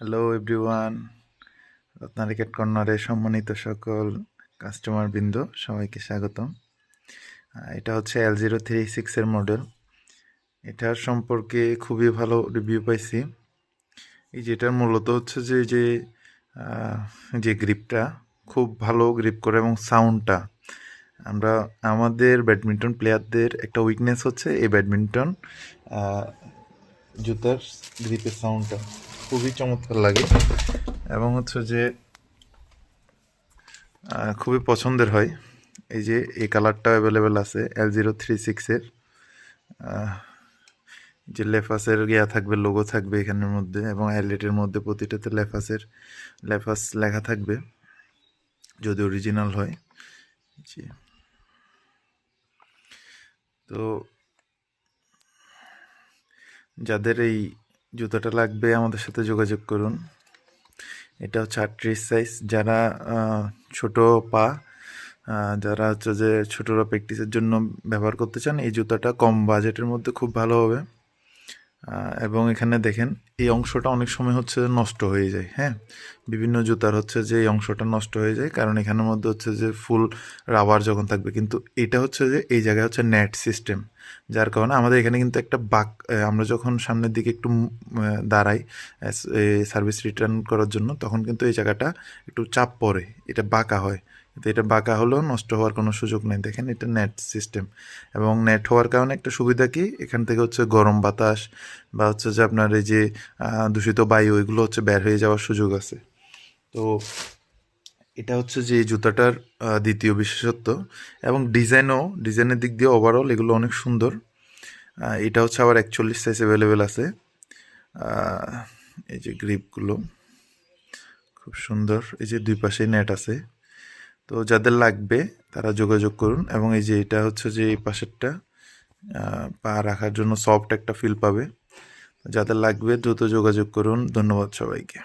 Hello everyone, রত্নারিকেট কর্নারে সম্মানিত সকল কাস্টমার বৃন্দ সবাইকে স্বাগতম। এটা হচ্ছে L036 এর মডেল। এটার সম্পর্কে খুবই ভালো রিভিউ পাইছি। এই যেটার মূলত হচ্ছে যে গ্রিপটা খুব ভালো গ্রিপ করে এবং সাউন্ডটা আমরা আমাদের ব্যাডমিন্টন প্লেয়ারদের একটা উইকনেস হচ্ছে এই ব্যাডমিন্টন জুতার গ্রিপের সাউন্ডটা খুবই চমৎকার লাগে এবং হচ্ছে যে খুবই পছন্দের হয়। এই যে এই কালারটা অ্যাভেলেবেল আছে L036-এর। যে লেফাসের থাকবে, লোগো থাকবে এখানের মধ্যে, এবং হাইলাইটের মধ্যে প্রতিটাতে লেফাস লেখা থাকবে যদি অরিজিনাল হয়। জি, তো যাদের এই জুতাটা লাগবে আমাদের সাথে যোগাযোগ করুন। এটা হচ্ছে 38 সাইজ। যারা ছোট পা, যারা হচ্ছে যে ছোটরা প্র্যাকটিসের জন্য ব্যবহার করতে চান, এই জুতাটা কম বাজেটের মধ্যে খুব ভালো হবে। এবং এখানে দেখেন এই অংশটা অনেক সময় হচ্ছে নষ্ট হয়ে যায়। হ্যাঁ, বিভিন্ন জুতার হচ্ছে যে এই অংশটা নষ্ট হয়ে যায়, কারণ এখানের মধ্যে হচ্ছে যে ফুল রাবার যখন থাকবে, কিন্তু এটা হচ্ছে যে এই জায়গায় হচ্ছে নেট সিস্টেম, যার কারণে আমাদের এখানে কিন্তু একটা বাঁক, আমরা যখন সামনের দিকে একটু দাঁড়াই সার্ভিস রিটার্ন করার জন্য, তখন কিন্তু এই জায়গাটা একটু চাপ পড়ে, এটা বাঁকা হয়। কিন্তু এটা বাঁকা হলেও নষ্ট হওয়ার কোনো সুযোগ নেই। দেখেন এটা নেট সিস্টেম, এবং নেট হওয়ার কারণে একটা সুবিধা কি, এখান থেকে হচ্ছে গরম বাতাস বা হচ্ছে যে আপনার এই যে দূষিত বায়ু, এগুলো হচ্ছে বের হয়ে যাওয়ার সুযোগ আছে। তো এটা হচ্ছে যে এই জুতাটার দ্বিতীয় বিশেষত্ব। এবং ডিজাইনের দিক দিয়ে ওভারঅল এগুলো অনেক সুন্দর। এটা হচ্ছে আবার 41 সাইজ অ্যাভেলেবেল আছে। এই যে গ্রিপগুলো খুব সুন্দর, এই যে দুই পাশে নেট আছে। তো যাদের লাগবে তারা যোগাযোগ করুন। এবং এই যে এটা হচ্ছে যে এই পাশেরটা পা রাখার জন্য সফট একটা ফিল পাবে। যাদের লাগবে দ্রুত যোগাযোগ করুন। ধন্যবাদ সবাইকে।